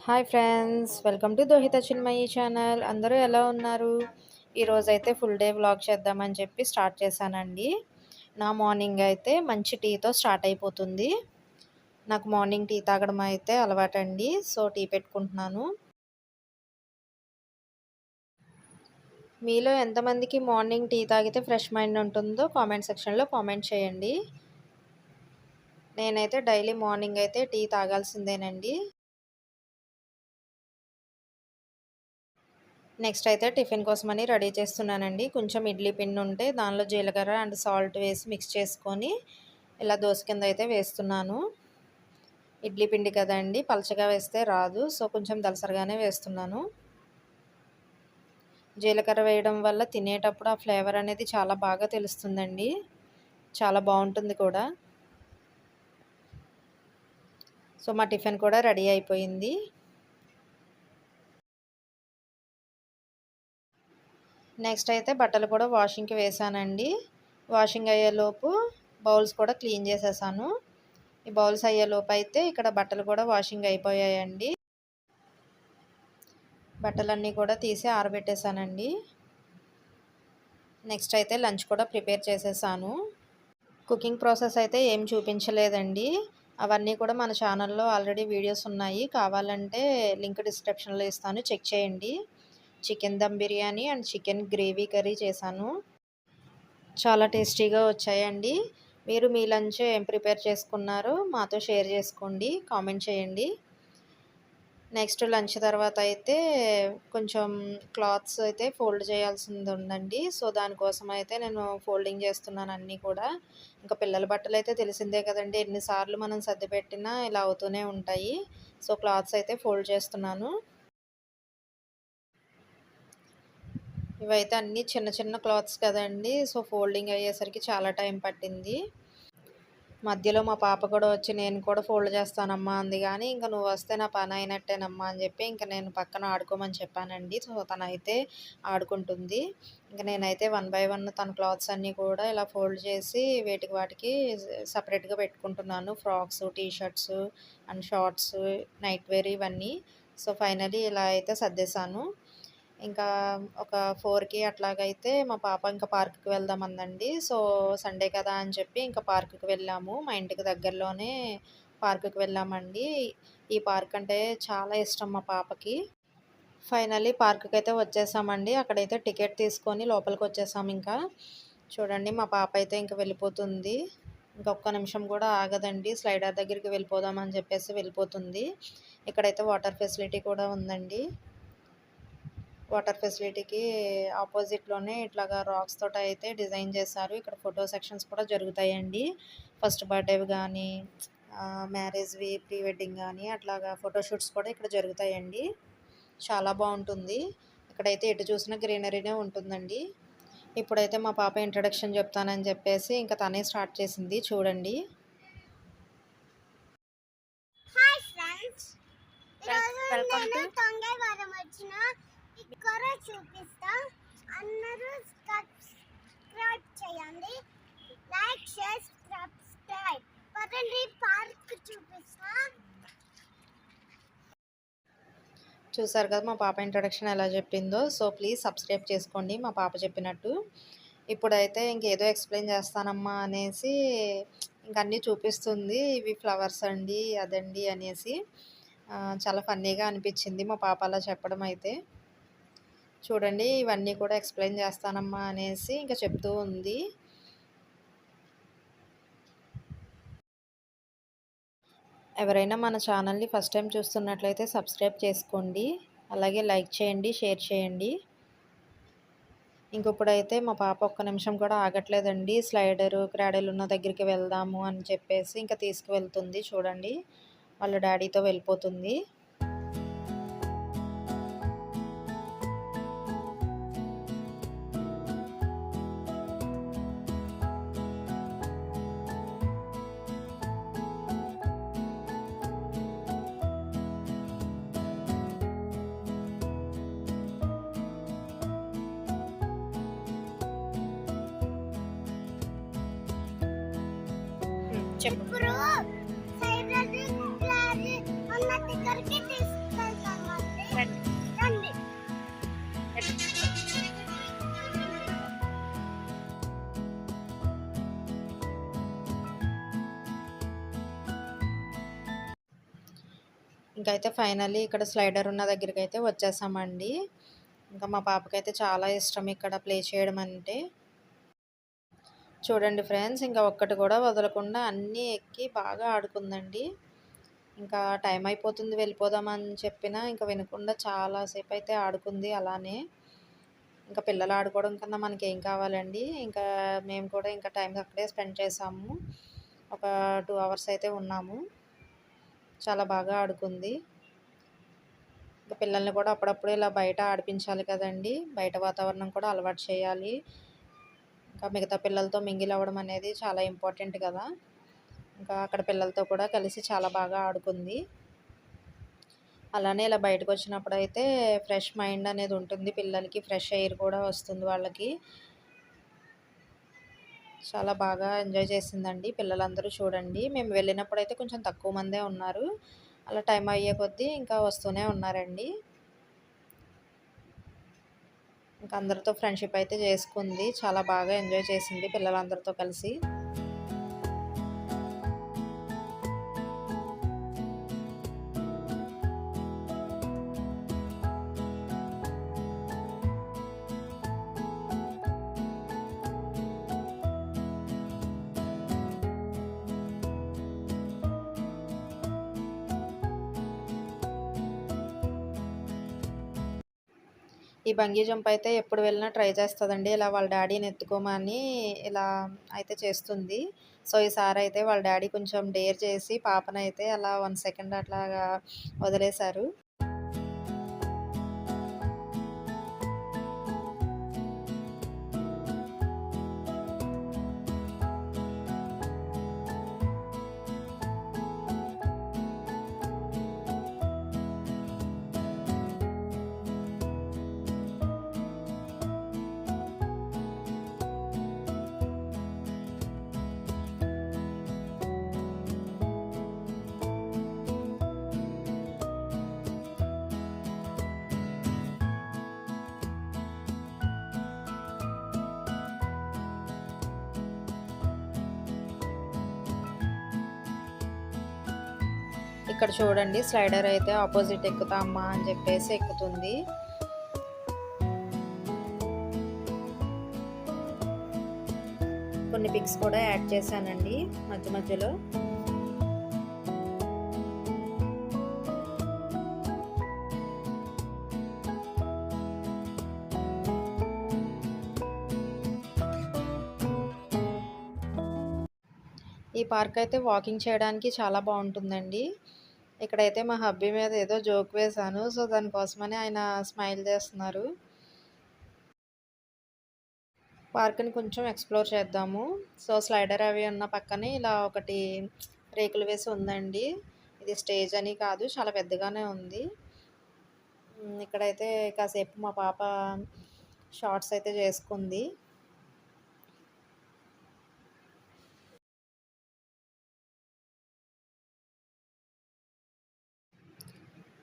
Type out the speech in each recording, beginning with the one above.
Hi friends, welcome to Dohitha Chinmayi channel. అందరూ ఎలా ఉన్నారు? ఈరోజైతే ఫుల్ డే వ్లాగ్ చేద్దామని చెప్పి స్టార్ట్ చేశానండి. నా మార్నింగ్ అయితే మంచి టీతో స్టార్ట్ అయిపోతుంది. నాకు మార్నింగ్ టీ తాగడం అయితే అలవాటండి. సో టీ పెట్టుకుంటున్నాను. మీలో ఎంతమందికి మార్నింగ్ టీ తాగితే ఫ్రెష్ మైండ్ ఉంటుందో కామెంట్ సెక్షన్లో కామెంట్ చేయండి. నేనైతే డైలీ మార్నింగ్ అయితే టీ తాగాల్సిందేనండి. నెక్స్ట్ అయితే టిఫిన్ కోసమని రెడీ చేస్తున్నానండి. కొంచెం ఇడ్లీ పిండి ఉంటే దానిలో జీలకర్ర అండ్ సాల్ట్ వేసి మిక్స్ చేసుకొని ఇలా దోస కింద అయితే వేస్తున్నాను. ఇడ్లీ పిండి కదండి, పలచగా వేస్తే రాదు. సో కొంచెం దలసరిగానే వేస్తున్నాను. జీలకర్ర వేయడం వల్ల తినేటప్పుడు ఆ ఫ్లేవర్ అనేది చాలా బాగా తెలుస్తుందండి. చాలా బాగుంటుంది కూడా. సో మా టిఫిన్ కూడా రెడీ అయిపోయింది. నెక్స్ట్ అయితే బట్టలు కూడా వాషింగ్కి వేసానండి. వాషింగ్ అయ్యేలోపు బౌల్స్ కూడా క్లీన్ చేసేసాను. ఈ బౌల్స్ అయ్యేలోపు అయితే ఇక్కడ బట్టలు కూడా వాషింగ్ అయిపోయాయండి. బట్టలన్నీ కూడా తీసి ఆరబెట్టేశానండి. నెక్స్ట్ అయితే లంచ్ కూడా ప్రిపేర్ చేసేసాను. కుకింగ్ ప్రాసెస్ అయితే ఏం చూపించలేదండి. అవన్నీ కూడా మన ఛానల్లో ఆల్రెడీ వీడియోస్ ఉన్నాయి. కావాలంటే లింక్ డిస్క్రిప్షన్లో ఇస్తాను, చెక్ చేయండి. Chicken dum biryani and chicken gravy curry చేశాను. చాలా టేస్టీగా వచ్చాయండి. మీరు మీ లంచ్ ఏం ప్రిపేర్ చేసుకున్నారో మాతో షేర్ చేసుకోండి, కామెంట్ చేయండి. నెక్స్ట్ లంచ్ తర్వాత అయితే కొంచెం క్లాత్స్ అయితే ఫోల్డ్ చేయాల్సింది ఉందండి. సో దానికోసం అయితే నేను ఫోల్డింగ్ చేస్తున్నాను అన్నీ కూడా. ఇంకా పిల్లల బట్టలు అయితే తెలిసిందే కదండి, ఎన్నిసార్లు మనం సర్ది పెట్టినా ఇలా అవుతూనే ఉంటాయి. సో క్లాత్స్ అయితే ఫోల్డ్ చేస్తున్నాను. ఇవైతే అన్నీ చిన్న చిన్న క్లాత్స్ కదండి. సో ఫోల్డింగ్ అయ్యేసరికి చాలా టైం పట్టింది. మధ్యలో మా పాప కూడా వచ్చి నేను కూడా ఫోల్డ్ చేస్తానమ్మా అంది. కానీ ఇంక నువ్వు వస్తే నా పని అయినట్టేనమ్మా అని చెప్పి ఇంక నేను పక్కన ఆడుకోమని చెప్పానండి. సో తనైతే ఆడుకుంటుంది. ఇంక నేనైతే 1 బై 1 తన క్లాత్స్ అన్నీ కూడా ఇలా ఫోల్డ్ చేసి వేటికి వాటికి సపరేట్గా పెట్టుకుంటున్నాను. Frocks, T shirts and shorts, night wear ఇవన్నీ. సో ఫైనలీ ఇలా అయితే సర్దేశాను. ఇంకా ఒక 4కి అట్లాగైతే మా పాప ఇంకా పార్క్‌కి వెళ్దామందండి. సో సండే కదా అని చెప్పి ఇంకా పార్క్‌కి వెళ్ళాము. మా ఇంటికి దగ్గరలోనే పార్క్‌కి వెళ్ళామండి. ఈ పార్క్ అంటే చాలా ఇష్టం మా పాపకి. ఫైనల్లీ పార్క్‌కైతే వచ్చేసామండి. అక్కడైతే టికెట్ తీసుకొని లోపలికొచ్చేసాం ఇంకా. చూడండి మా పాప అయితే ఇంక వెళ్ళిపోతుంది. ఇంకొక్క నిమిషం కూడా ఆగదండి. స్లైడర్ దగ్గరికి వెళ్ళిపోదామని చెప్పేసి వెళ్ళిపోతుంది. ఇక్కడైతే వాటర్ ఫెసిలిటీ కూడా ఉందండి. వాటర్ ఫెసిలిటీకి ఆపోజిట్లోనే ఇట్లాగా రాక్స్ తోటి అయితే డిజైన్ చేశారు. ఇక్కడ ఫోటో సెక్షన్స్ కూడా జరుగుతాయండి. ఫస్ట్ బర్త్డేవి కానీ, మ్యారేజ్వి, ప్రీ వెడ్డింగ్ కానీ అట్లాగా ఫోటోషూట్స్ కూడా ఇక్కడ జరుగుతాయండి. చాలా బాగుంటుంది. ఇక్కడైతే ఎటు చూసినా గ్రీనరీనే ఉంటుందండి. ఇప్పుడైతే మా పాప ఇంట్రడక్షన్ చెప్తానని చెప్పేసి ఇంకా తనే స్టార్ట్ చేసింది. చూడండి. హాయ్ ఫ్రెండ్స్, వెల్కమ్ టు తొంగవరం వచ్చిన ఇక్కడ చూపిస్తా. అందరూ సబ్స్క్రైబ్ చేయండి, లైక్ షేర్ సబ్స్క్రైబ్. పదండి పార్క్ చూపిస్తా. చూసారు కదా మా పాప ఇంట్రడక్షన్ ఎలా చెప్పిందో. సో ప్లీజ్ సబ్స్క్రైబ్ చేసుకోండి మా పాప చెప్పినట్టు. ఇప్పుడైతే ఇంకేదో ఎక్స్ప్లెయిన్ చేస్తానమ్మా అనేసి ఇంక అన్నీ చూపిస్తుంది. ఇవి ఫ్లవర్స్ అండి, అదండి అనేసి చాలా ఫన్నీగా అనిపించింది మా పాప అలా చెప్పడం అయితే. చూడండి ఇవన్నీ కూడా ఎక్స్ప్లెయిన్ చేస్తానమ్మా అనేసి ఇంకా చెప్తూ ఉంది. ఎవరైనా మన ఛానల్ని ఫస్ట్ టైం చూస్తున్నట్లయితే సబ్స్క్రైబ్ చేసుకోండి, అలాగే లైక్ చేయండి, షేర్ చేయండి. ఇంకొప్పుడైతే మా పాప ఒక్క నిమిషం కూడా ఆగట్లేదండి. స్లైడరు, క్రాడెల్ ఉన్న దగ్గరికి వెళ్దాము అని చెప్పేసి ఇంకా తీసుకువెళ్తుంది. చూడండి వాళ్ళ డాడీతో వెళ్ళిపోతుంది. ఇప్పుడు సైడ్ ఉన్న దగ్గరికి తీసుకెళ్తా. ఇంకైతే ఫైనల్లీ ఇక్కడ స్లైడర్ ఉన్న దగ్గరికైతే వచ్చేసామండి. ఇంకా మా పాపకైతే చాలా ఇష్టం ఇక్కడ ప్లే చేయడం అంటే. చూడండి ఫ్రెండ్స్, ఇంకా ఒక్కటి కూడా వదలకుండా అన్నీ ఎక్కి బాగా ఆడుకుందండి. ఇంకా టైం అయిపోతుంది వెళ్ళిపోదామని చెప్పినా ఇంకా వినకుండా చాలా సేపు అయితే ఆడుకుంది అలానే. ఇంకా పిల్లలు ఆడుకోవడం కన్నా మనకేం కావాలండి. ఇంకా మేము కూడా ఇంకా టైం అక్కడే స్పెండ్ చేసాము. ఒక 2 అవర్స్ అయితే ఉన్నాము. చాలా బాగా ఆడుకుంది. ఇంకా పిల్లల్ని కూడా అప్పుడప్పుడు ఇలా బయట ఆడిపించాలి కదండీ. బయట వాతావరణం కూడా అలవాటు చేయాలి. ఇంకా మిగతా పిల్లలతో మింగిల్ అవ్వడం అనేది చాలా ఇంపార్టెంట్ కదా. ఇంకా అక్కడ పిల్లలతో కూడా కలిసి చాలా బాగా ఆడుకుంది. అలానే ఇలా బయటకొచ్చినప్పుడైతే ఫ్రెష్ మైండ్ అనేది ఉంటుంది పిల్లలకి. ఫ్రెష్ ఎయిర్ కూడా వస్తుంది వాళ్ళకి. చాలా బాగా ఎంజాయ్ చేసిందండి పిల్లలందరూ చూడండి. మేము వెళ్ళినప్పుడైతే కొంచెం తక్కువ మందే ఉన్నారు. అలా టైం అయ్యే కొద్దీ ఇంకా వస్తూనే ఉన్నారండి. ఇంకా అందరితో ఫ్రెండ్‌షిప్ అయితే చేసుకుంది. చాలా బాగా ఎంజాయ్ చేసింది పిల్లలందరితో కలిసి. ఈ బంగీ జంప్ అయితే ఎప్పుడు వెళ్ళినా ట్రై చేస్తదండి. ఇలా వాళ్ళ డ్యాడీని ఎత్తుకోమని ఇలా అయితే చేస్తుంది. సో, ఈసారైతే వాళ్ళ డ్యాడీ కొంచెం డేర్ చేసి పాపనైతే అలా 1 సెకండ్ అట్లాగా వదిలేశారు. ఇక్కడ చూడండి స్లైడర్ అయితే ఆపోజిట్ ఎక్కుతా అమ్మా అని చెప్పేసి ఎక్కుతుంది. కొన్ని పిక్స్ కూడా యాడ్ చేశానండి మధ్య మధ్యలో. ఈ పార్క్ అయితే వాకింగ్ చేయడానికి చాలా బాగుంటుందండి. ఇక్కడైతే మా హబ్బీ మీద ఏదో జోక్ వేశాను. సో, దానికోసమని ఆయన స్మైల్ చేస్తున్నారు. పార్క్‌ని కొంచెం ఎక్స్‌ప్లోర్ చేద్దాము. సో, స్లైడర్ అవి ఉన్న పక్కనే ఇలా ఒకటి రేకులు వేసి ఉందండి. ఇది స్టేజ్ అని కాదు, చాలా పెద్దగానే ఉంది. ఇక్కడైతే కాసేపు మా పాప షార్ట్స్ అయితే చేసుకుంది.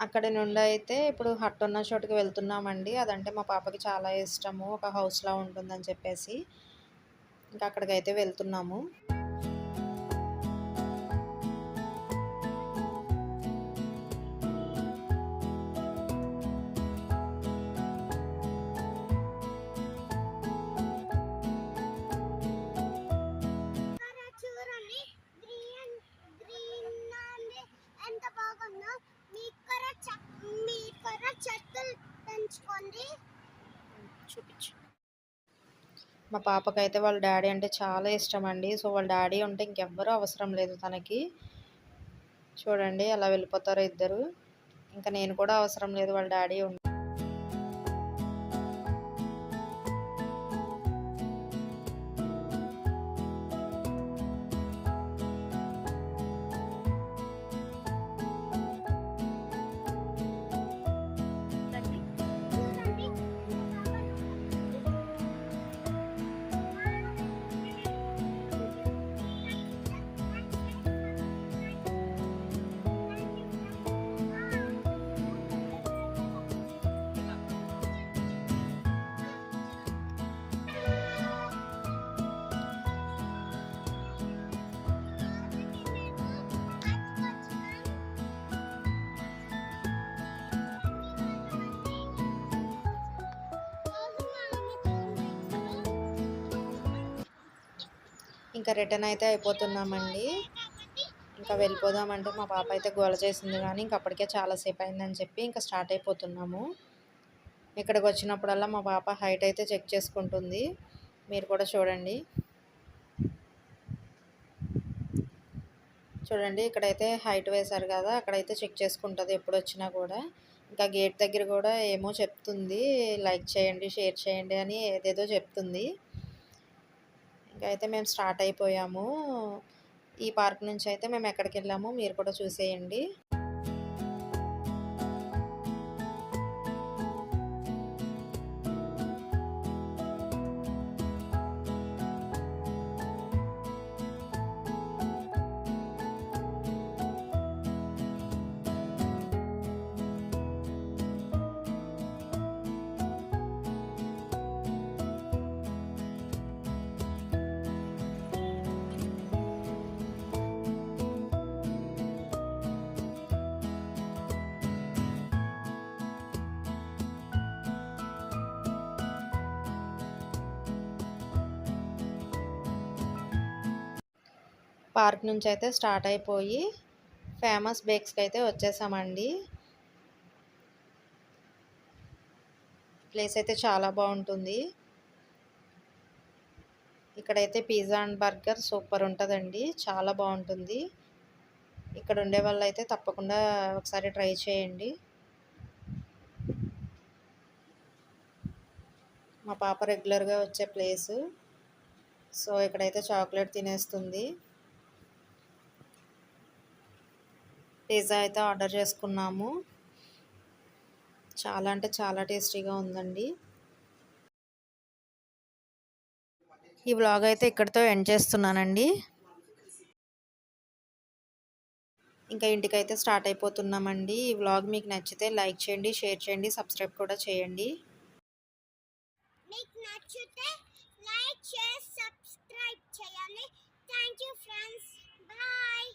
అక్కడి నుండి అయితే ఇప్పుడు హట్ ఉన్న చోటుకి వెళ్తున్నామండి. అదంటే మా పాపకి చాలా ఇష్టము. ఒక హౌస్‌లా ఉంటుందని చెప్పేసి. ఇంకా అక్కడికైతే వెళ్తున్నాము. ఇక్కడ చూడండి, గ్రీన్ గ్రీన్ అండి ఎంత బాగుందో. మీ కూడా చెట్లు పెంచుకోండి. చూపించు. మా పాపకైతే వాళ్ళ డ్యాడీ అంటే చాలా ఇష్టమండి. సో, వాళ్ళ డ్యాడీ ఉంటే ఇంకెవ్వరూ అవసరం లేదు తనకి. చూడండి ఎలా వెళ్ళిపోతారో ఇద్దరు. ఇంకా నేను కూడా అవసరం లేదు వాళ్ళ డ్యాడీ ఉంటే. చూడండి, ఇంకా రిటర్న్ అయితే అయిపోతున్నామండి. ఇంకా వెళ్ళిపోదామంటే మా పాప అయితే గోల చేసింది కానీ ఇంక అప్పటికే చాలాసేపు అయిందని చెప్పి ఇంకా స్టార్ట్ అయిపోతున్నాము. ఇక్కడికి వచ్చినప్పుడల్లా మా పాప హైట్ అయితే చెక్ చేసుకుంటుంది. మీరు కూడా చూడండి. చూడండి ఇక్కడైతే హైట్ వేశారు కదా, అక్కడైతే చెక్ చేసుకుంటుంది ఎప్పుడు వచ్చినా కూడా. ఇంకా గేట్ దగ్గర కూడా ఏమో చెప్తుంది, లైక్ చేయండి, షేర్ చేయండి అని ఏదేదో చెప్తుంది. ఇంకా అయితే మేము స్టార్ట్ అయిపోయాము. ఈ పార్క్ నుంచి అయితే మేము ఎక్కడికి వెళ్ళామో మీరు కూడా చూసేయండి. పార్క్ నుంచి అయితే స్టార్ట్ అయిపోయి ఫేమస్ బేక్స్కి అయితే వచ్చేసామండి. ప్లేస్ అయితే చాలా బాగుంటుంది. ఇక్కడైతే పిజ్జా అండ్ బర్గర్ సూపర్ ఉంటుందండి, చాలా బాగుంటుంది. ఇక్కడ ఉండే వాళ్ళు అయితే తప్పకుండా ఒకసారి ట్రై చేయండి. మా పాప రెగ్యులర్గా వచ్చే ప్లేసు. సో ఇక్కడైతే చాక్లెట్ తినేస్తుంది. పిజ్జా అయితే ఆర్డర్ చేసుకున్నాము. చాలా అంటే చాలా టేస్టీగా ఉందండి. ఈ వ్లాగ్ అయితే ఇక్కడితో ఎండ్ చేస్తున్నానండి. ఇంకా ఇంటికైతే స్టార్ట్ అయిపోతున్నామండి. ఈ వ్లాగ్ మీకు నచ్చితే లైక్ చేయండి, షేర్ చేయండి, సబ్స్క్రైబ్ కూడా చేయండి. మీకు నచ్చితే లైక్ చేసి సబ్స్క్రైబ్ చేయండి. Thank you friends, bye.